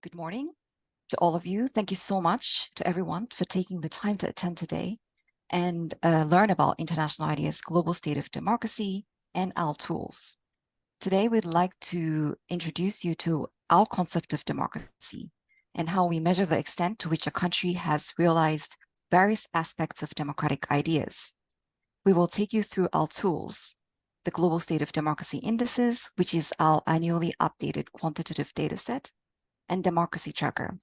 Good morning to all of you. Thank you so much to everyone for taking the time to attend today and learn about international ideas, global state of democracy, and our tools. Today, we'd like to introduce you to our concept of democracy and how we measure the extent to which a country has realized various aspects of democratic ideas. We will take you through our tools, the Global State of Democracy Indices, which is our annually updated quantitative dataset, and Democracy Tracker,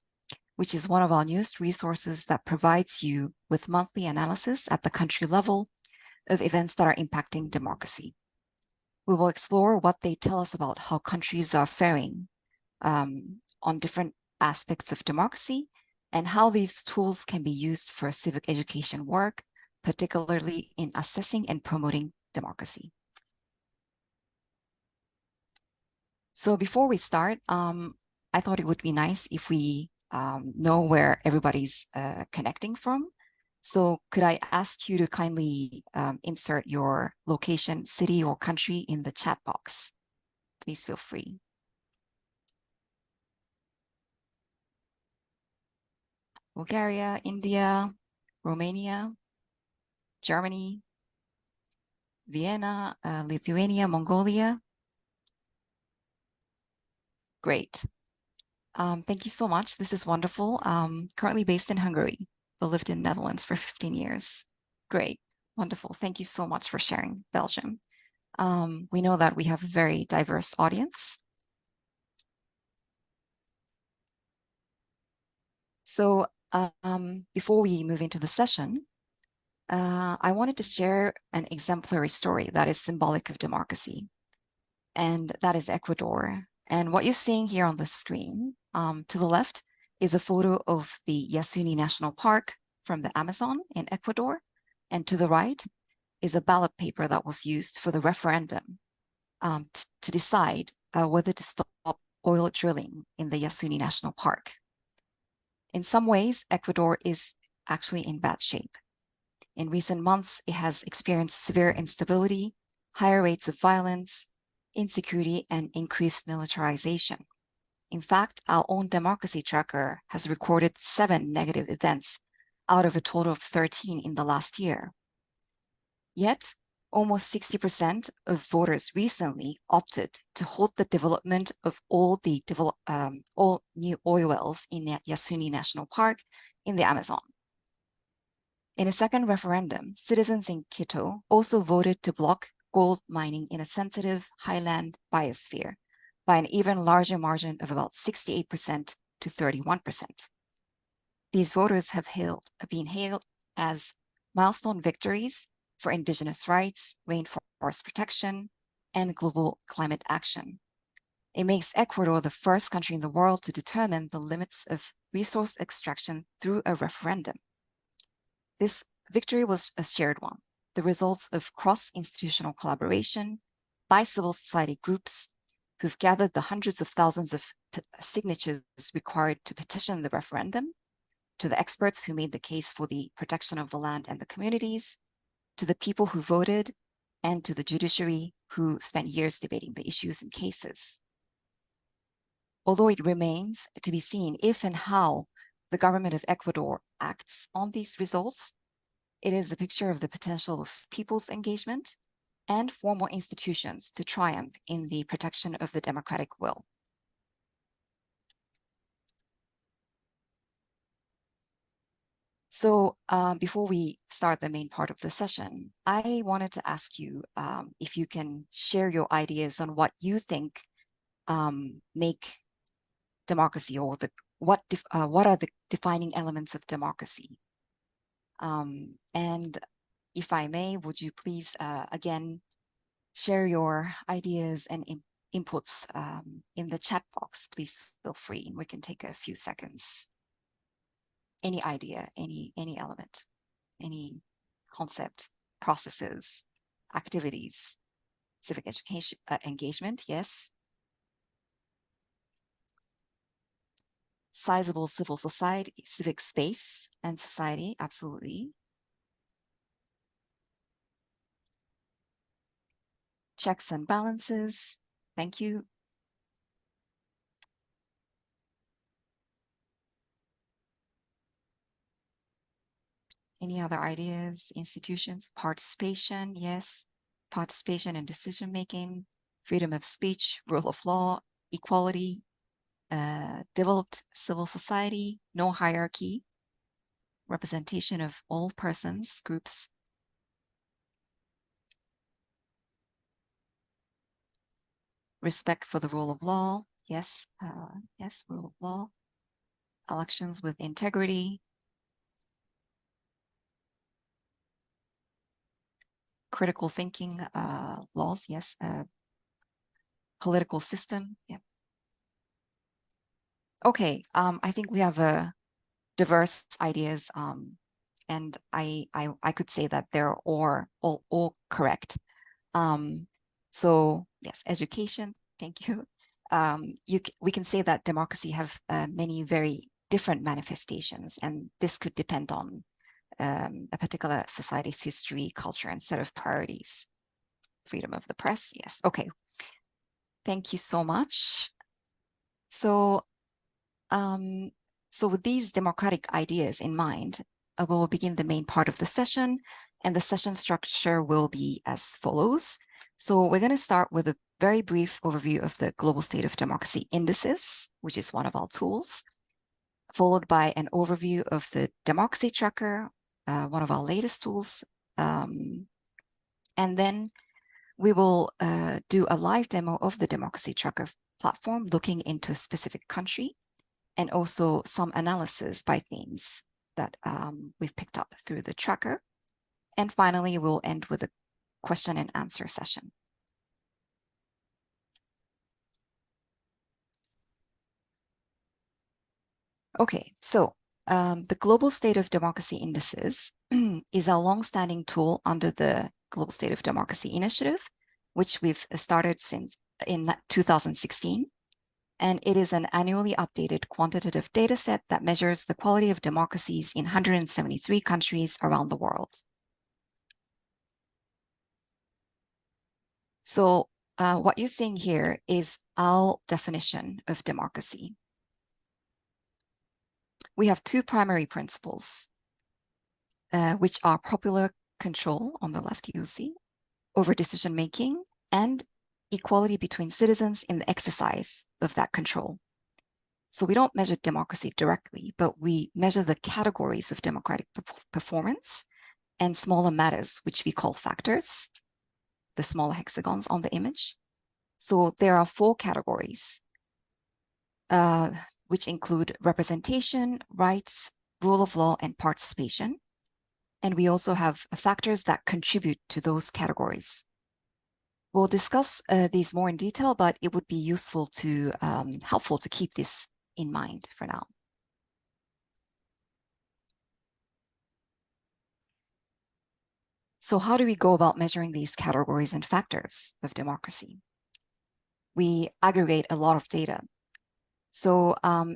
which is one of our newest resources that provides you with monthly analysis at the country level of events that are impacting democracy. We will explore what they tell us about how countries are faring on different aspects of democracy and how these tools can be used for civic education work, particularly in assessing and promoting democracy. So before we start, I thought it would be nice if we know where everybody's connecting from. So could I ask you to kindly insert your location, city, or country in the chat box? Please feel free. Bulgaria, India, Romania, Germany, Vienna, Lithuania, Mongolia. Great. Thank you so much. This is wonderful. Currently based in Hungary, but lived in Netherlands for 15 years. Great. Wonderful. Thank you so much for sharing Belgium. We know that we have a very diverse audience. So before we move into the session, I wanted to share an exemplary story that is symbolic of democracy, and that is Ecuador. And what you're seeing here on the screen, to the left, is a photo of the Yasuni National Park from the Amazon in Ecuador. And to the right is a ballot paper that was used for the referendum to decide whether to stop oil drilling in the Yasuni National Park. In some ways, Ecuador is actually in bad shape. In recent months, it has experienced severe instability, higher rates of violence, insecurity, and increased militarization. In fact, our own democracy tracker has recorded 7 negative events out of a total of 13 in the last year. Yet, almost 60% of voters recently opted to hold the development of all new oil wells in Yasuni National Park in the Amazon. In a second referendum, citizens in Quito also voted to block gold mining in a sensitive highland biosphere by an even larger margin of about 68% to 31%. These voters have been hailed as milestone victories for indigenous rights, rainforest protection, and global climate action. It makes Ecuador the first country in the world to determine the limits of resource extraction through a referendum. This victory was a shared one, the results of cross-institutional collaboration by civil society groups who've gathered the hundreds of thousands of signatures required to petition the referendum, to the experts who made the case for the protection of the land and the communities, to the people who voted, and to the judiciary who spent years debating the issues and cases. Although it remains to be seen if and how the government of Ecuador acts on these results, it is a picture of the potential of people's engagement and formal institutions to triumph in the protection of the democratic will. So before we start the main part of the session, I wanted to ask you if you can share your ideas on what you think make democracy, or what are the defining elements of democracy. And if I may, would you please, again, share your ideas and inputs in the chat box? Please feel free. We can take a few seconds. Any idea, any element, any concept, processes, activities, civic education, engagement, yes. Sizable civil society, civic space and society, absolutely. Checks and balances, thank you. Any other ideas, institutions? Participation, yes. Participation in decision-making, freedom of speech, rule of law, equality, developed civil society, no hierarchy, representation of all persons, groups. Respect for the rule of law, yes, yes, rule of law. Elections with integrity. Critical thinking laws, yes. Political system, yeah. Okay, I think we have diverse ideas, and I could say that they're all correct. So yes, education, thank you. We can say that democracy have many very different manifestations, and this could depend on a particular society's history, culture, and set of priorities. Freedom of the press, yes. Okay, thank you so much. So, so with these democratic ideas in mind, we'll begin the main part of the session, and the session structure will be as follows. So we're going to start with a very brief overview of the Global State of Democracy Indices, which is one of our tools, followed by an overview of the Democracy Tracker, one of our latest tools. And then we will do a live demo of the Democracy Tracker platform, looking into a specific country, and also some analysis by themes that we've picked up through the tracker. And finally, we'll end with a question and answer session. Okay, so the Global State of Democracy Indices is a long-standing tool under the Global State of Democracy Initiative, which we've started since in 2016. And it is an annually updated quantitative data set that measures the quality of democracies in 173 countries around the world. So what you're seeing here is our definition of democracy. We have two primary principles, which are popular control on the left, you'll see, over decision-making, and equality between citizens in the exercise of that control. So we don't measure democracy directly, but we measure the categories of democratic performance and smaller matters, which we call factors, the smaller hexagons on the image. So there are 4 categories, which include representation, rights, rule of law, and participation. And we also have factors that contribute to those categories. We'll discuss these more in detail, but it would be useful to helpful to keep this in mind for now. So how do we go about measuring these categories and factors of democracy? We aggregate a lot of data. So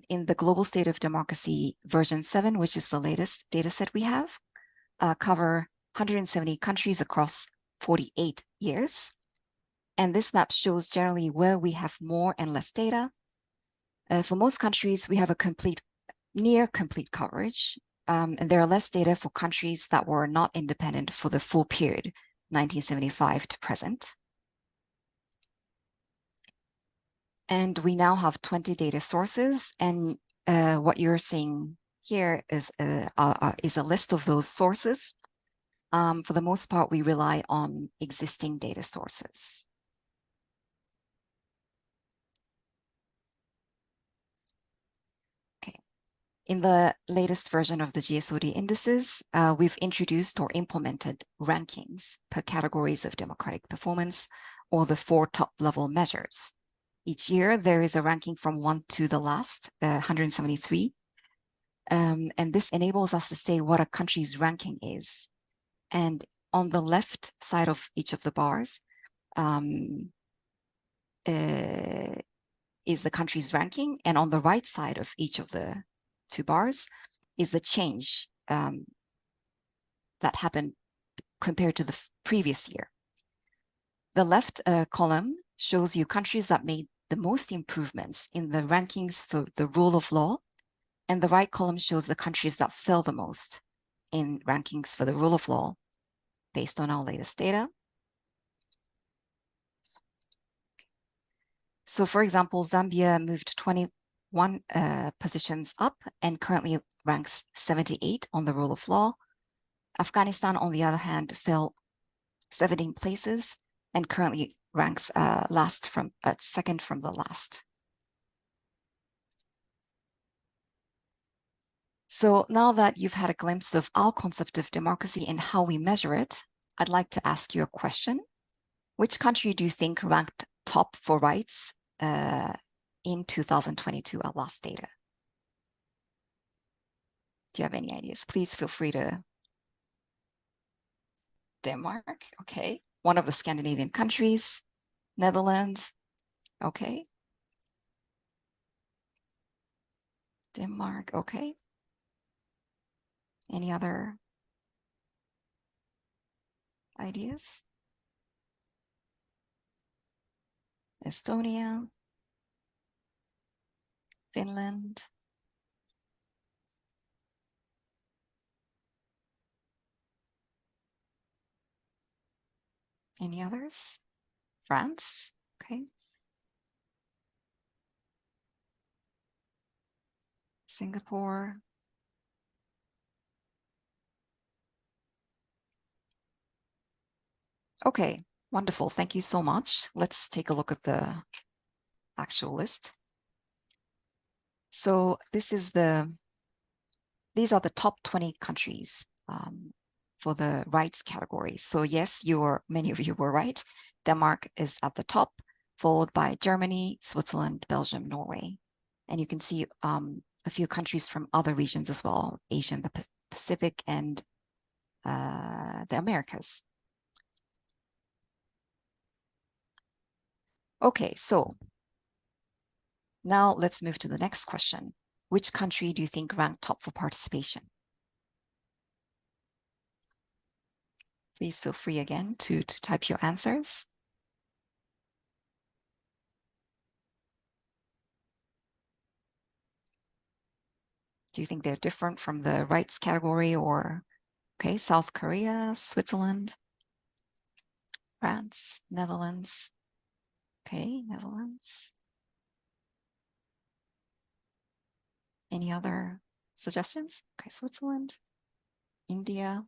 in the Global State of Democracy version 7, which is the latest data set we have, cover 170 countries across 48 years. And this map shows generally where we have more and less data. For most countries, we have a near complete coverage. And there are less data for countries that were not independent for the full period, 1975 to present. And we now have 20 data sources. And what you're seeing here is a list of those sources. For the most part, we rely on existing data sources. Okay. In the latest version of the GSoD indices, we've introduced or implemented rankings per categories of democratic performance, or the 4 top-level measures. Each year, there is a ranking from 1 to the last, 173. And this enables us to say what a country's ranking is. And on the left side of each of the bars is the country's ranking. And on the right side of each of the 2 bars is the change that happened compared to the previous year. The left column shows you countries that made the most improvements in the rankings for the rule of law, and the right column shows the countries that fell the most in rankings for the rule of law based on our latest data. So for example, Zambia moved 21 positions up and currently ranks 78 on the rule of law. Afghanistan, on the other hand, fell 17 places and currently ranks second from the last. So now that you've had a glimpse of our concept of democracy and how we measure it, I'd like to ask you a question. Which country do you think ranked top for rights in 2022, our last data? Do you have any ideas? Please feel free to. Denmark, okay. One of the Scandinavian countries. Netherlands, okay. Denmark, okay. Any other ideas? Estonia, Finland. Any others? France, okay. Singapore. Okay, wonderful. Thank you so much. Let's take a look at the actual list. So these are the top 20 countries for the rights category. So yes, many of you were right. Denmark is at the top, followed by Germany, Switzerland, Belgium, Norway. And you can see a few countries from other regions as well, Asia, the Pacific, and the Americas. Okay, so now let's move to the next question. Which country do you think ranked top for participation? Please feel free again to type your answers. Do you think they're different from the rights category or, okay, South Korea, Switzerland, France, Netherlands. Okay, Netherlands. Any other suggestions? Okay, Switzerland, India,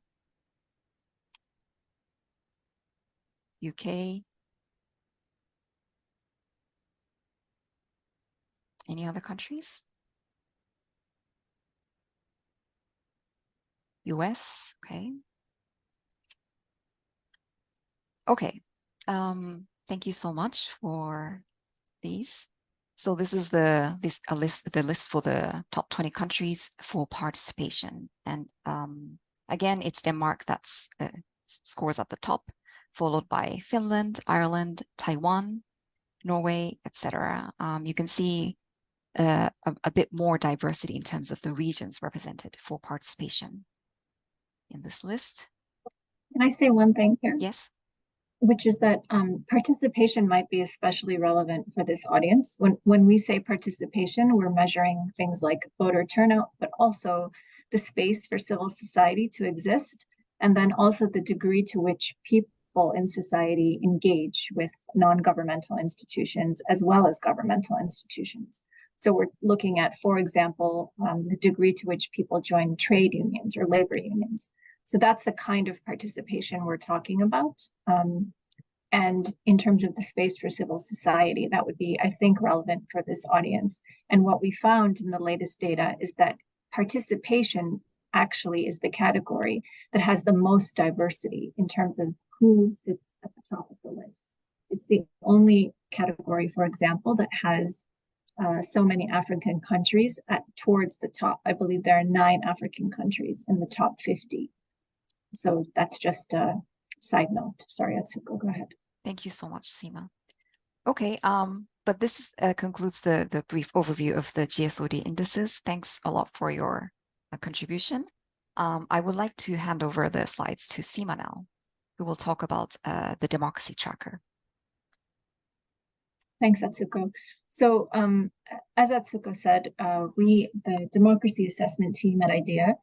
UK. Any other countries? US, okay. Okay, thank you so much for these. So this is the list for the top 20 countries for participation. And again, it's Denmark that's scores at the top, followed by Finland, Ireland, Taiwan, Norway, etc. You can see a bit more diversity in terms of the regions represented for participation in this list. Can I say one thing here? Yes. Which is that participation might be especially relevant for this audience. When we say participation, we're measuring things like voter turnout, but also the space for civil society to exist, and then also the degree to which people in society engage with non-governmental institutions as well as governmental institutions. So we're looking at, for example, the degree to which people join trade unions or labor unions. So that's the kind of participation we're talking about. And in terms of the space for civil society, that would be, I think, relevant for this audience. And what we found in the latest data is that participation actually is the category that has the most diversity in terms of who sits at the top of the list. It's the only category, for example, that has so many African countries towards the top. I believe there are 9 African countries in the top 50. So that's just a side note. Sorry, Atsuko, go ahead. Thank you so much, Seema. Okay, but this concludes the brief overview of the GSoD indices. Thanks a lot for your contribution. I would like to hand over the slides to Seema now, who will talk about the democracy tracker. Thanks, Atsuko. So as Atsuko said, the democracy assessment team at IDEA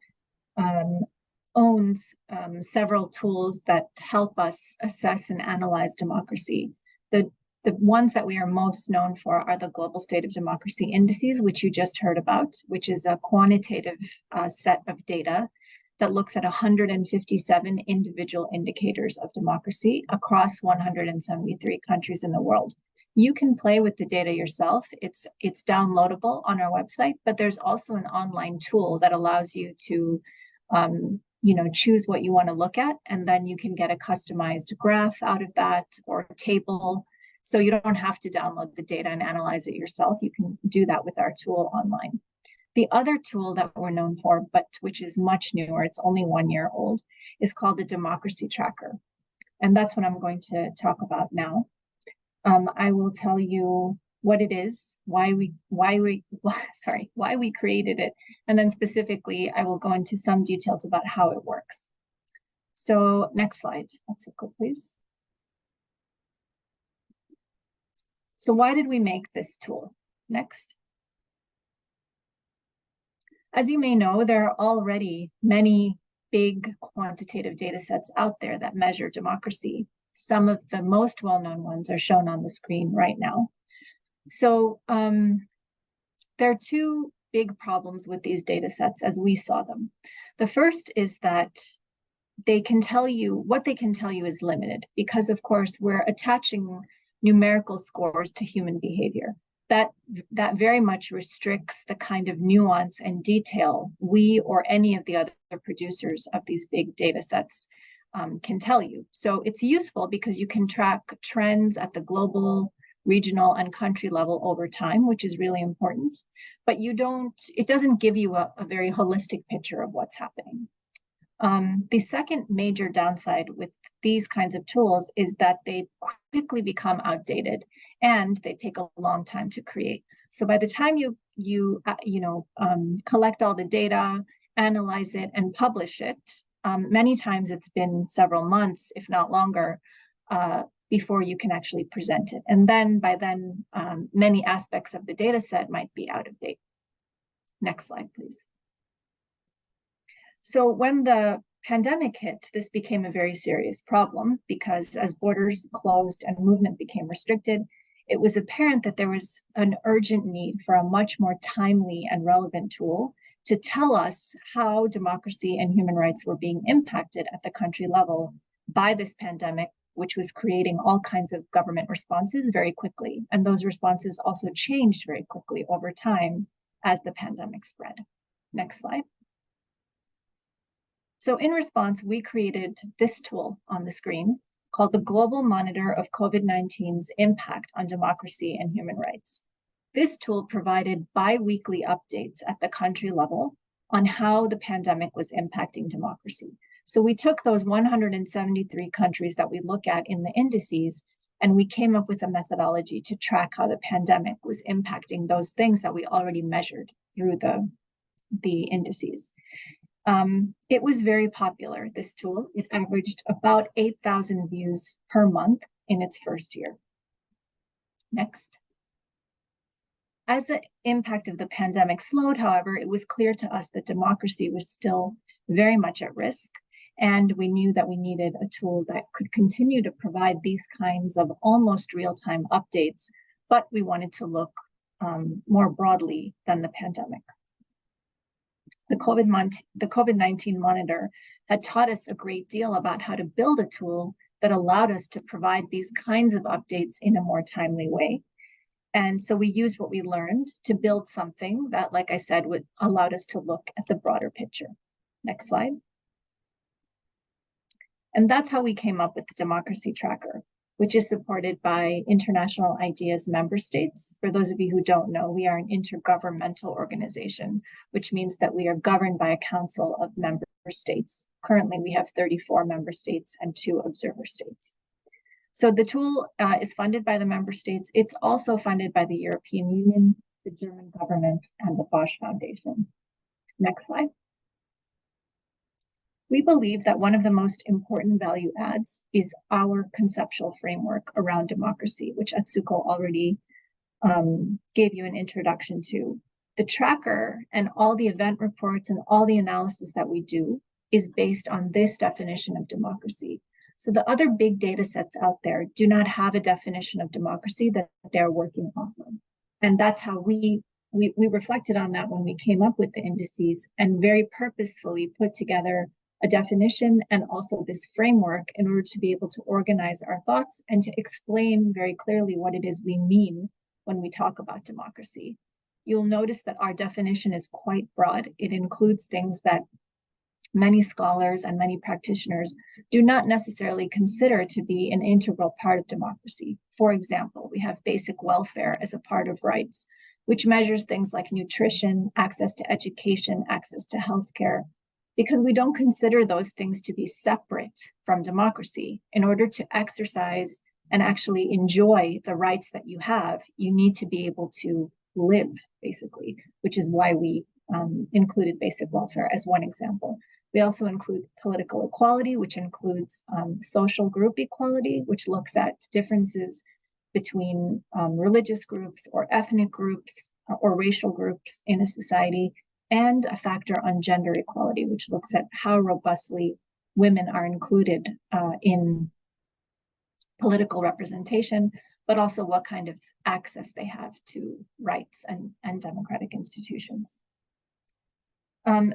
owns several tools that help us assess and analyze democracy. The ones that we are most known for are the Global State of Democracy Indices, which you just heard about, which is a quantitative set of data that looks at 157 individual indicators of democracy across 173 countries in the world. You can play with the data yourself. It's downloadable on our website, but there's also an online tool that allows you to choose what you want to look at, and then you can get a customized graph out of that or a table. So you don't have to download the data and analyze it yourself. You can do that with our tool online. The other tool that we're known for, but which is much newer, it's only 1 year old, is called the Democracy Tracker. And that's what I'm going to talk about now. I will tell you what it is, why we created it, and then specifically I will go into some details about how it works. So next slide, Atsuko, please. So why did we make this tool? Next. As you may know, there are already many big quantitative data sets out there that measure democracy. Some of the most well-known ones are shown on the screen right now. So there are two big problems with these data sets as we saw them. The first is that what they can tell you is limited because, of course, we're attaching numerical scores to human behavior. That very much restricts the kind of nuance and detail we or any of the other producers of these big data sets can tell you. So it's useful because you can track trends at the global, regional, and country level over time, which is really important. But it doesn't give you a very holistic picture of what's happening. The second major downside with these kinds of tools is that they quickly become outdated and they take a long time to create. So by the time you collect all the data, analyze it, and publish it, many times it's been several months, if not longer, before you can actually present it. And then by then, many aspects of the data set might be out of date. Next slide, please. So when the pandemic hit, this became a very serious problem because as borders closed and movement became restricted, it was apparent that there was an urgent need for a much more timely and relevant tool to tell us how democracy and human rights were being impacted at the country level by this pandemic, which was creating all kinds of government responses very quickly. And those responses also changed very quickly over time as the pandemic spread. Next slide. So in response, we created this tool on the screen called the Global Monitor of COVID-19's Impact on Democracy and Human Rights. This tool provided bi-weekly updates at the country level on how the pandemic was impacting democracy. So we took those 173 countries that we look at in the indices, and we came up with a methodology to track how the pandemic was impacting those things that we already measured through the indices. It was very popular, this tool. It averaged about 8,000 views per month in its first year. Next. As the impact of the pandemic slowed, however, it was clear to us that democracy was still very much at risk. And we knew that we needed a tool that could continue to provide these kinds of almost real-time updates, but we wanted to look more broadly than the pandemic. The COVID-19 monitor had taught us a great deal about how to build a tool that allowed us to provide these kinds of updates in a more timely way. And so we used what we learned to build something that, like I said, allowed us to look at the broader picture. Next slide. And that's how we came up with the Democracy Tracker, which is supported by International IDEA's member states. For those of you who don't know, we are an intergovernmental organization, which means that we are governed by a council of member states. Currently, we have 34 member states and 2 observer states. So the tool is funded by the member states. It's also funded by the European Union, the German government, and the Bosch Foundation. Next slide. We believe that one of the most important value adds is our conceptual framework around democracy, which Atsuko already gave you an introduction to. The tracker and all the event reports and all the analysis that we do is based on this definition of democracy. So the other big data sets out there do not have a definition of democracy that they're working off of. And that's how we reflected on that when we came up with the indices, and very purposefully put together a definition and also this framework in order to be able to organize our thoughts and to explain very clearly what it is we mean when we talk about democracy. You'll notice that our definition is quite broad. It includes things that many scholars and many practitioners do not necessarily consider to be an integral part of democracy. For example, we have basic welfare as a part of rights, which measures things like nutrition, access to education, access to healthcare, because we don't consider those things to be separate from democracy. In order to exercise and actually enjoy the rights that you have, you need to be able to live, basically, which is why we included basic welfare as one example. We also include political equality, which includes social group equality, which looks at differences between religious groups or ethnic groups or racial groups in a society, and a factor on gender equality, which looks at how robustly women are included in political representation, but also what kind of access they have to rights and democratic institutions.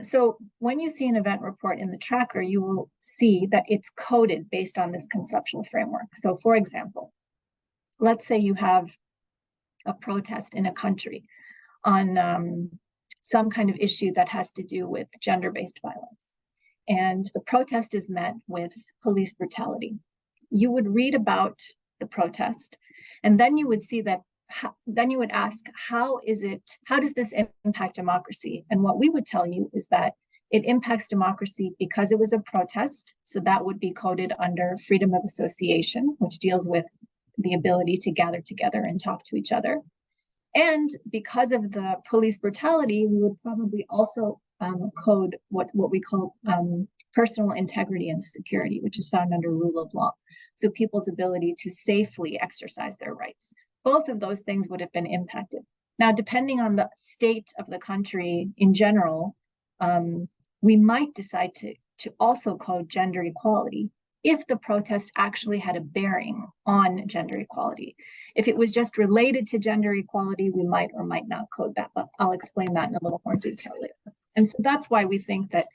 So when you see an event report in the tracker, you will see that it's coded based on this conceptual framework. So for example, let's say you have a protest in a country on some kind of issue that has to do with gender-based violence, and the protest is met with police brutality. You would read about the protest, and then you would see that then you would ask, how does this impact democracy? And what we would tell you is that it impacts democracy because it was a protest. So that would be coded under freedom of association, which deals with the ability to gather together and talk to each other. And because of the police brutality, we would probably also code what we call personal integrity and security, which is found under rule of law. So people's ability to safely exercise their rights. Both of those things would have been impacted. Now, depending on the state of the country in general, we might decide to also code gender equality if the protest actually had a bearing on gender equality. If it was just related to gender equality, we might or might not code that, but I'll explain that in a little more detail later. And so that's why we think that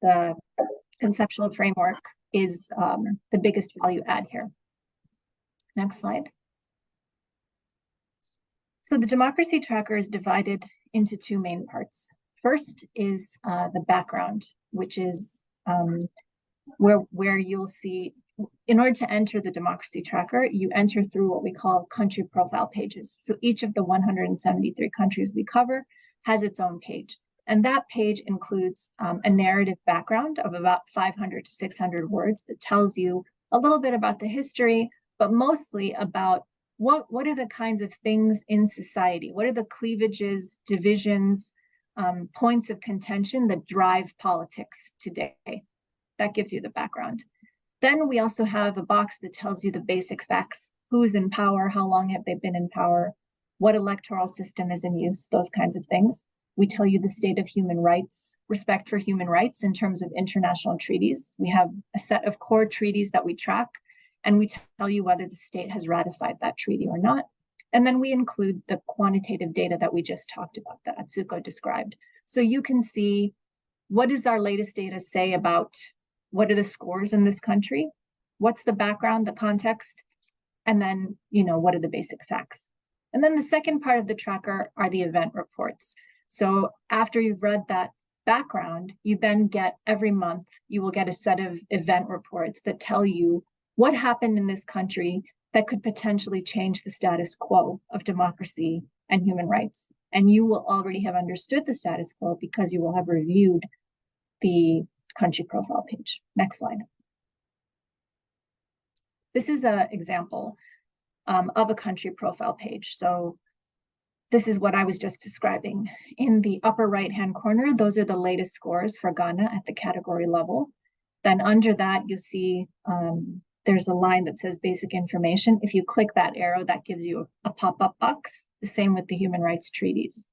the conceptual framework is the biggest value add here. Next slide. So the democracy tracker is divided into two main parts. First is the background, which is where you'll see, in order to enter the democracy tracker, you enter through what we call country profile pages. So each of the 173 countries we cover has its own page. And that page includes a narrative background of about 500 to 600 words that tells you a little bit about the history, but mostly about what are the kinds of things in society? What are the cleavages, divisions, points of contention that drive politics today? That gives you the background. Then we also have a box that tells you the basic facts: who's in power, how long have they been in power, what electoral system is in use, those kinds of things. We tell you the state of human rights, respect for human rights in terms of international treaties. We have a set of core treaties that we track, and we tell you whether the state has ratified that treaty or not. And then we include the quantitative data that we just talked about, that Atsuko described. So you can see, what does our latest data say about what are the scores in this country? What's the background, the context? And then, what are the basic facts? And then the second part of the tracker are the event reports. So after you've read that background, you then get, every month, you will get a set of event reports that tell you what happened in this country that could potentially change the status quo of democracy and human rights. And you will already have understood the status quo because you will have reviewed the country profile page. Next slide. This is an example of a country profile page. So this is what I was just describing. In the upper right-hand corner, those are the latest scores for Ghana at the category level. Then under that, you see there's a line that says basic information. If you click that arrow, that gives you a pop-up box, the same with the human rights treaties.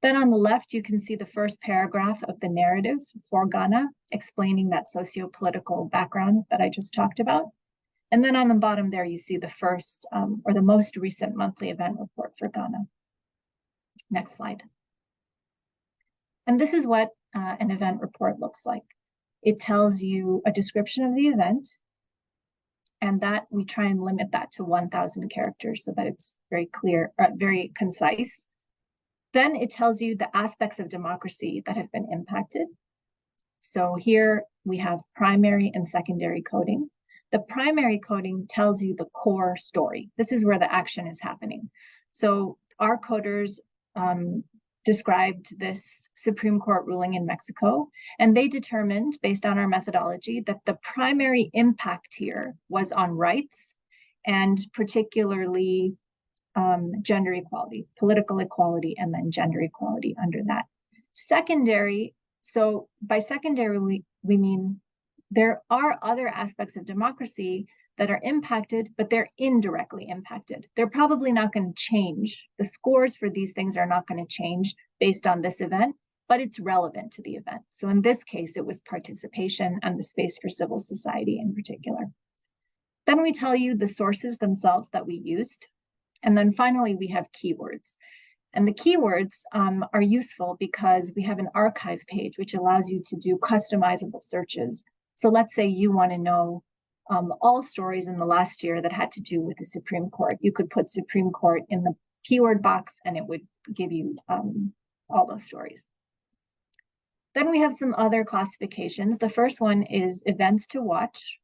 Then on the left, you can see the first paragraph of the narrative for Ghana, explaining that socio-political background that I just talked about. And then on the bottom there, you see the first or the most recent monthly event report for Ghana. Next slide. And this is what an event report looks like. It tells you a description of the event, and that we try and limit that to 1,000 characters so that it's very clear, very concise. Then it tells you the aspects of democracy that have been impacted. So here we have primary and secondary coding. The primary coding tells you the core story. This is where the action is happening. So our coders described this Supreme Court ruling in Mexico, and they determined, based on our methodology, that the primary impact here was on rights, and particularly gender equality, political equality, and then gender equality under that. Secondary, so by secondary, we mean there are other aspects of democracy that are impacted, but they're indirectly impacted. They're probably not going to change. The scores for these things are not going to change based on this event, but it's relevant to the event. So in this case, it was participation and the space for civil society in particular. Then we tell you the sources themselves that we used. And then finally, we have keywords. And the keywords are useful because we have an archive page, which allows you to do customizable searches. So let's say you want to know all stories in the last year that had to do with the Supreme Court. You could put Supreme Court in the keyword box and it would give you all those stories. Then we have some other classifications. The first one is events to watch,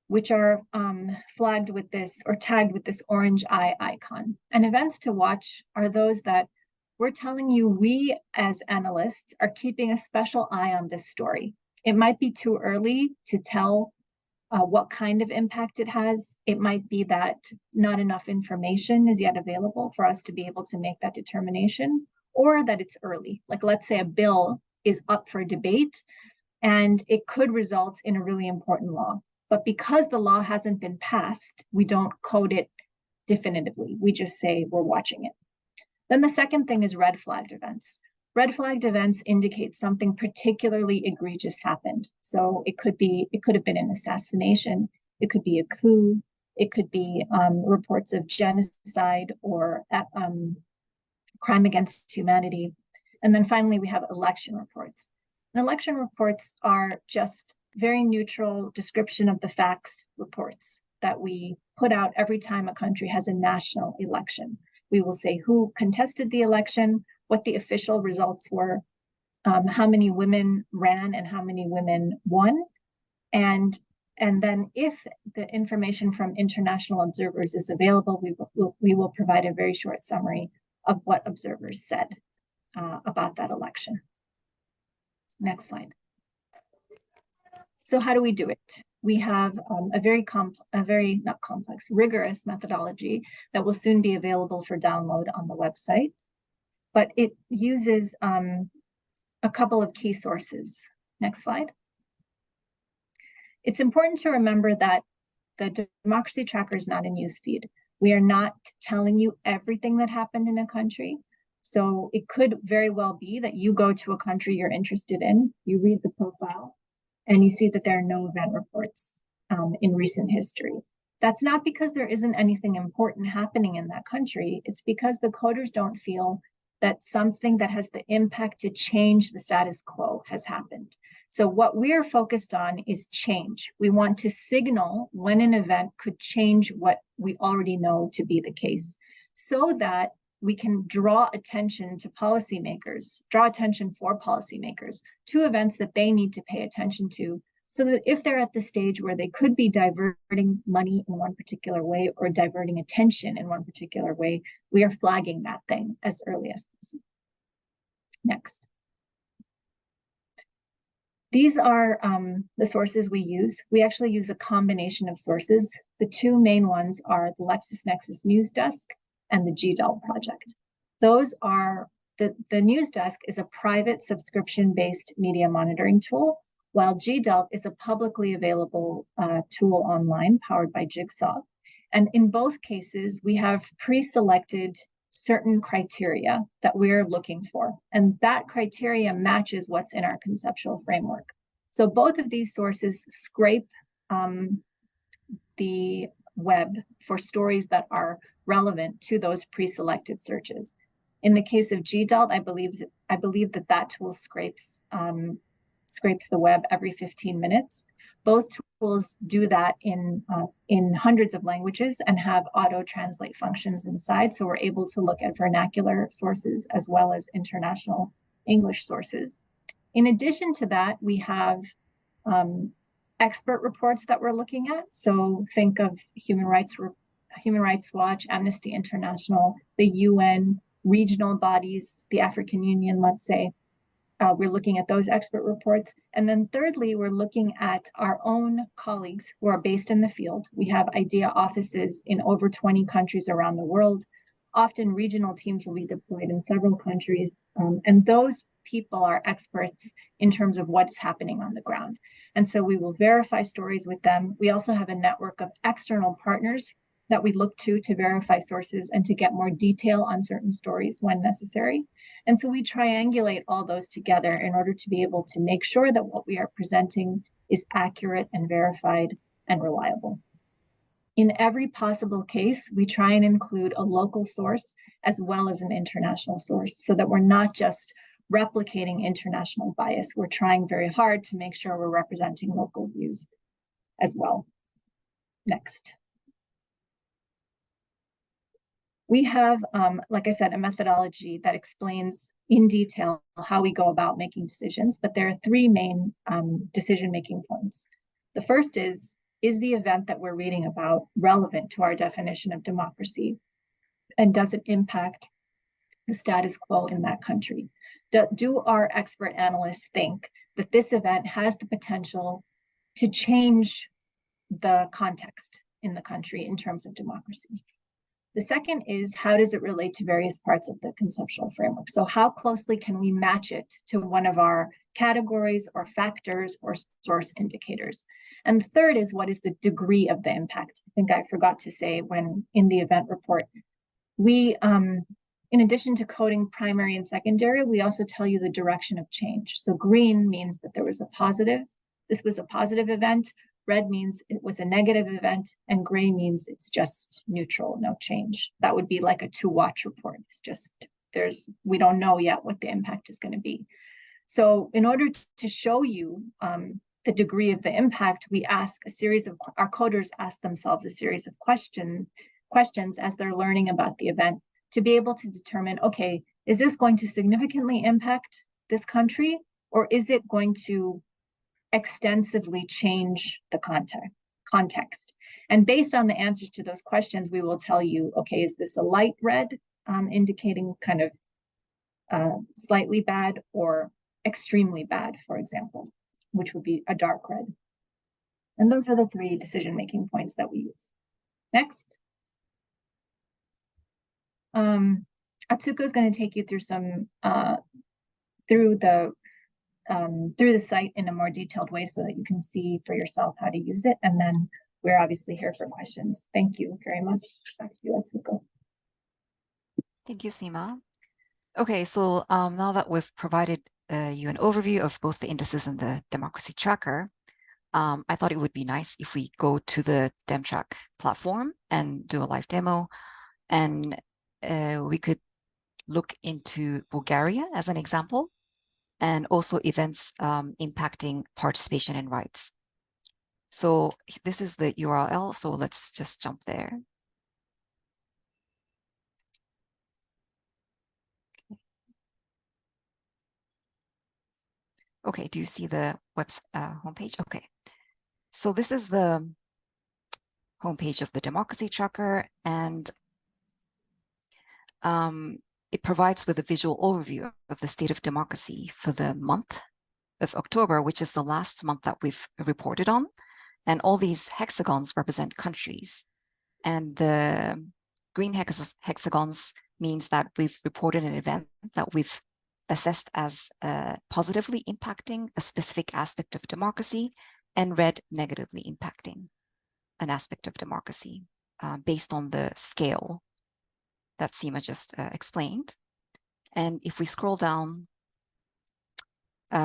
which are flagged with this or tagged with this orange eye icon. And events to watch are those that we're telling you we as analysts are keeping a special eye on this story. It might be too early to tell what kind of impact it has. It might be that not enough information is yet available for us to be able to make that determination, or that it's early. Like let's say a bill is up for debate and it could result in a really important law. But because the law hasn't been passed, we don't code it definitively. We just say we're watching it. Then the second thing is red flagged events. Red flagged events indicate something particularly egregious happened. So it could have been an assassination, it could be a coup, it could be reports of genocide or crime against humanity. And then finally, we have election reports. And election reports are just very neutral description of the facts reports that we put out every time a country has a national election. We will say who contested the election, what the official results were, how many women ran and how many women won. And then if the information from international observers is available, we will provide a very short summary of what observers said about that election. Next slide. So how do we do it? We have rigorous methodology that will soon be available for download on the website. But it uses a couple of key sources. Next slide. It's important to remember that the Democracy Tracker is not a newsfeed. We are not telling you everything that happened in a country. So it could very well be that you go to a country you're interested in, you read the profile, and you see that there are no event reports in recent history. That's not because there isn't anything important happening in that country. It's because the coders don't feel that something that has the impact to change the status quo has happened. So what we're focused on is change. We want to signal when an event could change what we already know to be the case, so that we can draw attention for policymakers to events that they need to pay attention to, so that if they're at the stage where they could be diverting money in one particular way or diverting attention in one particular way, we are flagging that thing as early as possible. Next. These are the sources we use. We actually use a combination of sources. The two main ones are the LexisNexis News Desk and the GDELT project. Those are, the News Desk is a private subscription-based media monitoring tool, while GDELT is a publicly available tool online powered by GSoD. And in both cases, we have pre-selected certain criteria that we're looking for. And that criteria matches what's in our conceptual framework. So both of these sources scrape the web for stories that are relevant to those pre-selected searches. In the case of GDALT, I believe that tool scrapes the web every 15 minutes. Both tools do that in hundreds of languages and have auto-translate functions inside, so we're able to look at vernacular sources as well as international English sources. In addition to that, we have expert reports that we're looking at. So think of Human Rights Watch, Amnesty International, the UN, regional bodies, the African Union, let's say. We're looking at those expert reports. And then thirdly, we're looking at our own colleagues who are based in the field. We have IDEA offices in over 20 countries around the world. Often regional teams will be deployed in several countries. And those people are experts in terms of what's happening on the ground. And so we will verify stories with them. We also have a network of external partners that we look to verify sources and to get more detail on certain stories when necessary. And so we triangulate all those together in order to be able to make sure that what we are presenting is accurate and verified and reliable. In every possible case, we try and include a local source as well as an international source so that we're not just replicating international bias. We're trying very hard to make sure we're representing local views as well. Next. We have, like I said, a methodology that explains in detail how we go about making decisions, but there are three main decision-making points. The first is the event that we're reading about relevant to our definition of democracy? And does it impact the status quo in that country? Do our expert analysts think that this event has the potential to change the context in the country in terms of democracy? The second is, how does it relate to various parts of the conceptual framework? So how closely can we match it to one of our categories or factors or source indicators? And the third is, what is the degree of the impact? I think I forgot to say when in the event report, we, in addition to coding primary and secondary, we also tell you the direction of change. So green means that there was a positive, this was a positive event. Red means it was a negative event, and gray means it's just neutral, no change. That would be like a to-watch report. It's just, we don't know yet what the impact is going to be. So in order to show you the degree of the impact, we ask our coders ask themselves a series of questions as they're learning about the event to be able to determine, okay, is this going to significantly impact this country, or is it going to extensively change the context? And based on the answers to those questions, we will tell you, okay, is this a light red, indicating kind of slightly bad, or extremely bad, for example, which would be a dark red. And those are the three decision-making points that we use. Next. Atsuko is going to take you through some through the site in a more detailed way so that you can see for yourself how to use it. And then we're obviously here for questions. Thank you very much. Back to you, Atsuko. Thank you, Seema. Okay, so now that we've provided you an overview of both the indices and the democracy tracker, I thought it would be nice if we go to the DemTrack platform and do a live demo, and we could look into Bulgaria as an example, and also events impacting participation and rights. So this is the URL, so let's just jump there. Okay, do you see the homepage? Okay, so this is the homepage of the democracy tracker, and it provides with a visual overview of the state of democracy for the month of October, which is the last month that we've reported on. And all these hexagons represent countries. And the green hexagons means that we've reported an event that we've assessed as positively impacting a specific aspect of democracy, and red negatively impacting an aspect of democracy based on the scale that Seema just explained. And if we scroll down,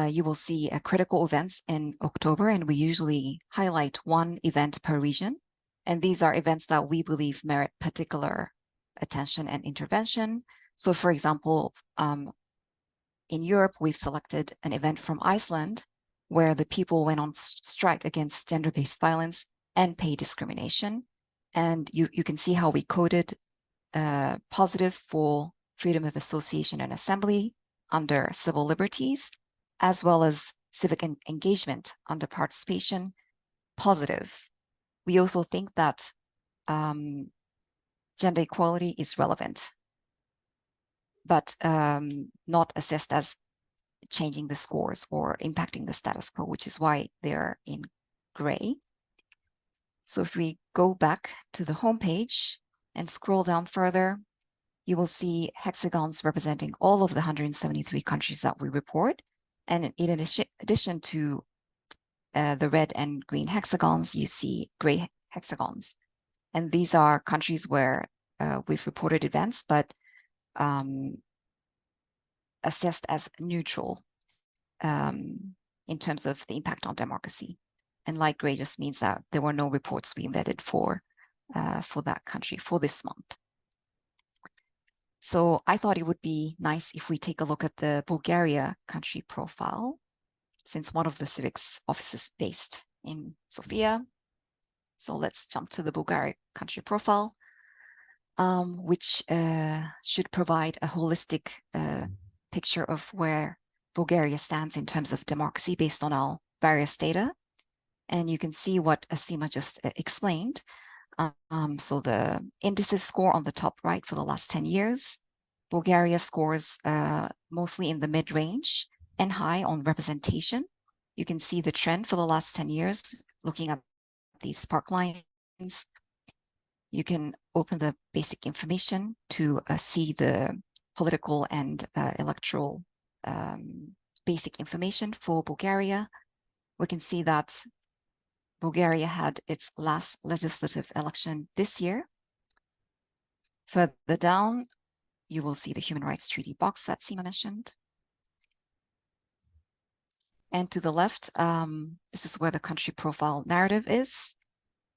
you will see critical events in October, and we usually highlight one event per region. And these are events that we believe merit particular attention and intervention. So for example, in Europe, we've selected an event from Iceland where the people went on strike against gender-based violence and pay discrimination. And you can see how we coded positive for freedom of association and assembly under civil liberties, as well as civic engagement under participation, positive. We also think that gender equality is relevant, but not assessed as changing the scores or impacting the status quo, which is why they're in gray. So if we go back to the homepage and scroll down further, you will see hexagons representing all of the 173 countries that we report. And in addition to the red and green hexagons, you see gray hexagons. And these are countries where we've reported events, but assessed as neutral in terms of the impact on democracy. And light gray just means that there were no reports we embedded for that country for this month. So I thought it would be nice if we take a look at the Bulgaria country profile, since one of the Civic's offices based in Sofia. So let's jump to the Bulgaria country profile, which should provide a holistic picture of where Bulgaria stands in terms of democracy based on our various data. And you can see what Seema just explained. So the indices score on the top right for the last 10 years. Bulgaria scores mostly in the mid-range and high on representation. You can see the trend for the last 10 years, looking at these spark lines. You can open the basic information to see the political and electoral basic information for Bulgaria. We can see that Bulgaria had its last legislative election this year. Further down, you will see the Human Rights Treaty box that Seema mentioned. And to the left, this is where the country profile narrative is.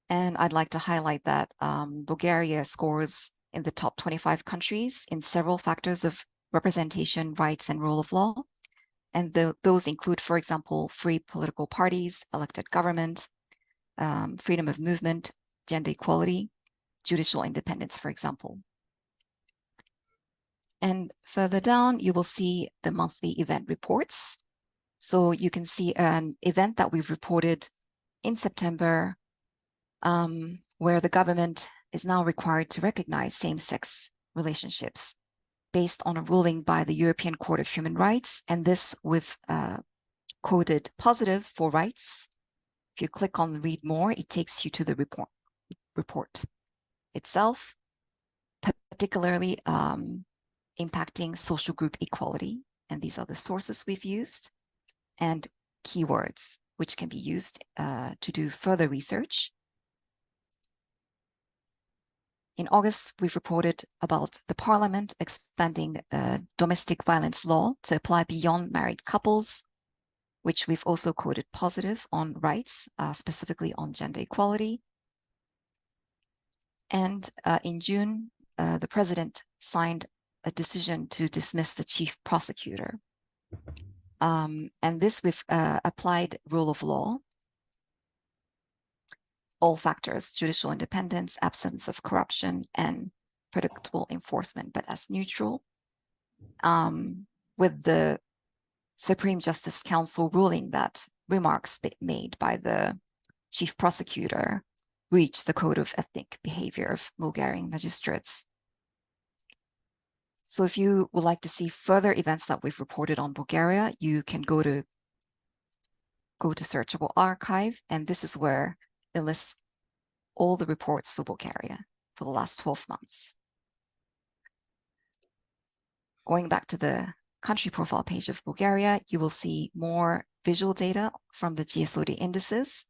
And I'd like to highlight that Bulgaria scores in the top 25 countries in several factors of representation, rights, and rule of law. And those include, for example, free political parties, elected government, freedom of movement, gender equality, judicial independence, for example. And further down, you will see the monthly event reports. So you can see an event that we've reported in September, where the government is now required to recognize same-sex relationships based on a ruling by the European Court of Human Rights. And this we've coded positive for rights. If you click on read more, it takes you to the report itself, particularly impacting social group equality. And these are the sources we've used and keywords, which can be used to do further research. In August, we've reported about the Parliament expanding domestic violence law to apply beyond married couples, which we've also coded positive on rights, specifically on gender equality. And in June, the president signed a decision to dismiss the chief prosecutor. And this we've applied rule of law, all factors, judicial independence, absence of corruption, and predictable enforcement, but as neutral, with the Supreme Justice Council ruling that remarks made by the chief prosecutor breach the code of ethic behavior of Bulgarian magistrates. So if you would like to see further events that we've reported on Bulgaria, you can go to Searchable Archive, and this is where it lists all the reports for Bulgaria for the last 12 months. Going back to the country profile page of Bulgaria, you will see more visual data from the GSoD Indices,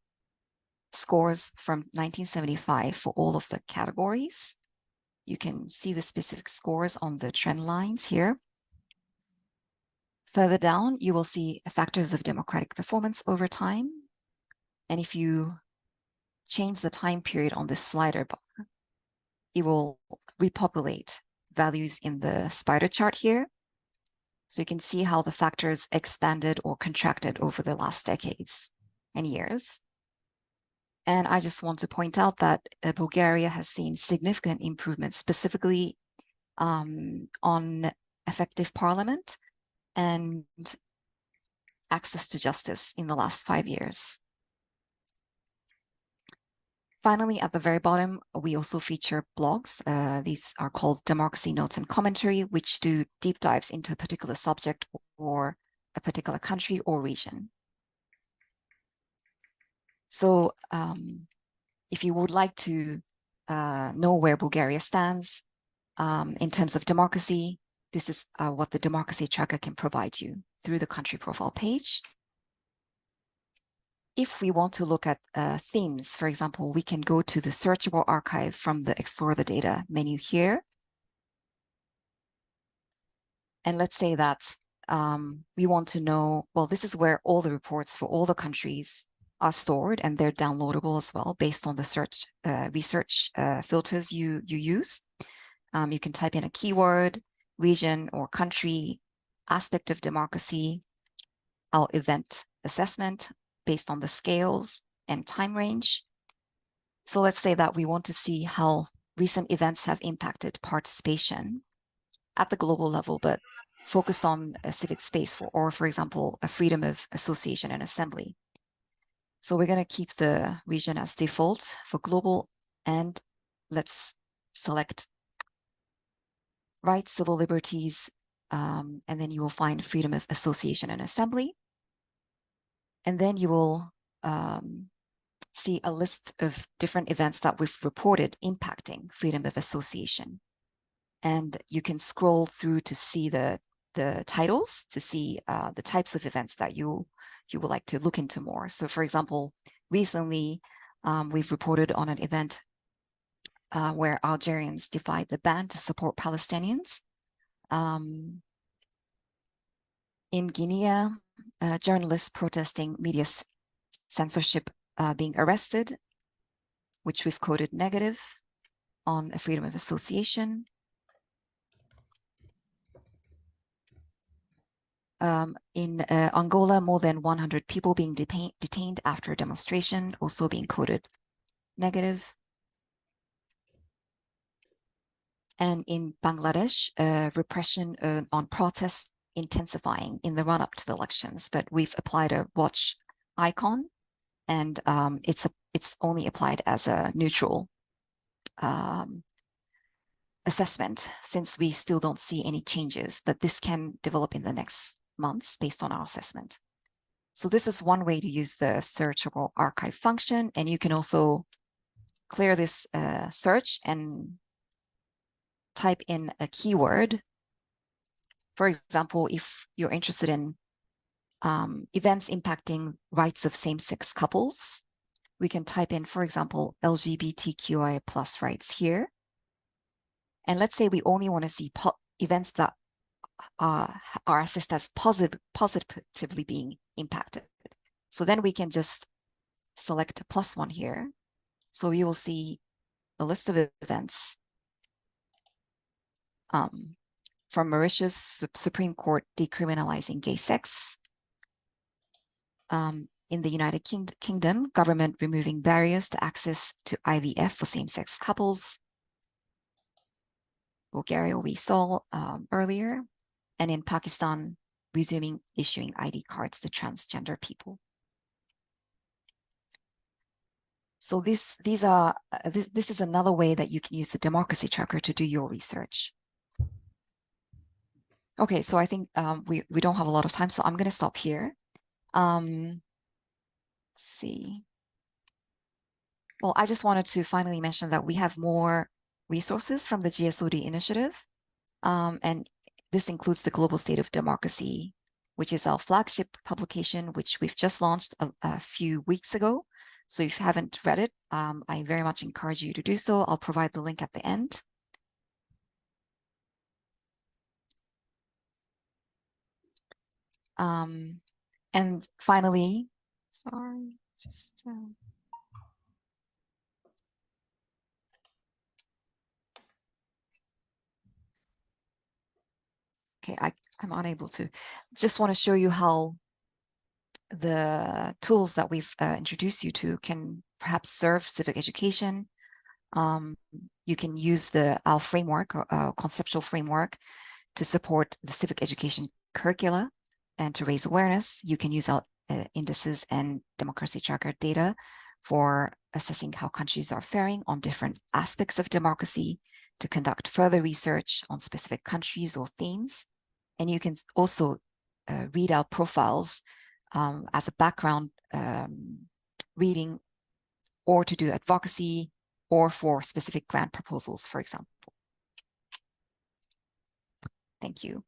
scores from 1975 for all of the categories. you can see the specific scores on the trend lines here. Further down, you will see factors of democratic performance over time. And if you change the time period on this slider bar, it will repopulate values in the spider chart here. So you can see how the factors expanded or contracted over the last decades and years. And I just want to point out that Bulgaria has seen significant improvements, specifically on effective parliament and access to justice in the last 5 years. Finally, at the very bottom, we also feature blogs. These are called Democracy Notes and Commentary, which do deep dives into a particular subject or a particular country or region. So if you would like to know where Bulgaria stands in terms of democracy, this is what the Democracy Tracker can provide you through the country profile page. If we want to look at themes, for example, we can go to the searchable archive from the Explore the Data menu here. And let's say that we want to know, well, this is where all the reports for all the countries are stored, and they're downloadable as well based on the search research filters you use. You can type in a keyword, region or country, aspect of democracy, our event assessment based on the scales and time range. So let's say that we want to see how recent events have impacted participation at the global level, but focus on a civic space or for example, a freedom of association and assembly. So we're going to keep the region as default for global, and let's select rights, civil liberties, and then you will find freedom of association and assembly. And then you will see a list of different events that we've reported impacting freedom of association. And you can scroll through to see the titles, to see the types of events that you would like to look into more. So for example, recently we've reported on an event where Algerians defied the ban to support Palestinians. In Guinea, journalists protesting media censorship being arrested, which we've coded negative on a freedom of association. In Angola, more than 100 people being detained after a demonstration, also being coded negative. And in Bangladesh, repression on protests intensifying in the run-up to the elections, but we've applied a watch icon, and it's only applied as a neutral assessment, since we still don't see any changes, but this can develop in the next months based on our assessment. So this is one way to use the searchable archive function, and you can also clear this search and type in a keyword. For example, if you're interested in events impacting rights of same-sex couples, we can type in, for example, LGBTQI+ rights here. And let's say we only want to see events that are assessed as positively being impacted. So then we can just select +1 here. So you will see a list of events from Mauritius Supreme Court decriminalizing gay sex. In the United Kingdom, government removing barriers to access to IVF for same-sex couples. Bulgaria, we saw earlier. And in Pakistan, resuming issuing ID cards to transgender people. So this is another way that you can use the Democracy Tracker to do your research. Okay, so I think we don't have a lot of time, so I'm going to stop here. Let's see. Well, I just wanted to finally mention that we have more resources from the GSoD initiative, and this includes the Global State of Democracy, which is our flagship publication, which we've just launched a few weeks ago. So if you haven't read it, I very much encourage you to do so. I'll provide the link at the end. And finally, sorry, just okay, I'm unable to. Just want to show you how the tools that we've introduced you to can perhaps serve civic education. You can use our framework, our conceptual framework, to support the civic education curricula and to raise awareness. You can use our indices and democracy tracker data for assessing how countries are faring on different aspects of democracy, to conduct further research on specific countries or themes. And you can also read our profiles as a background reading, or to do advocacy, or for specific grant proposals, for example. Thank you.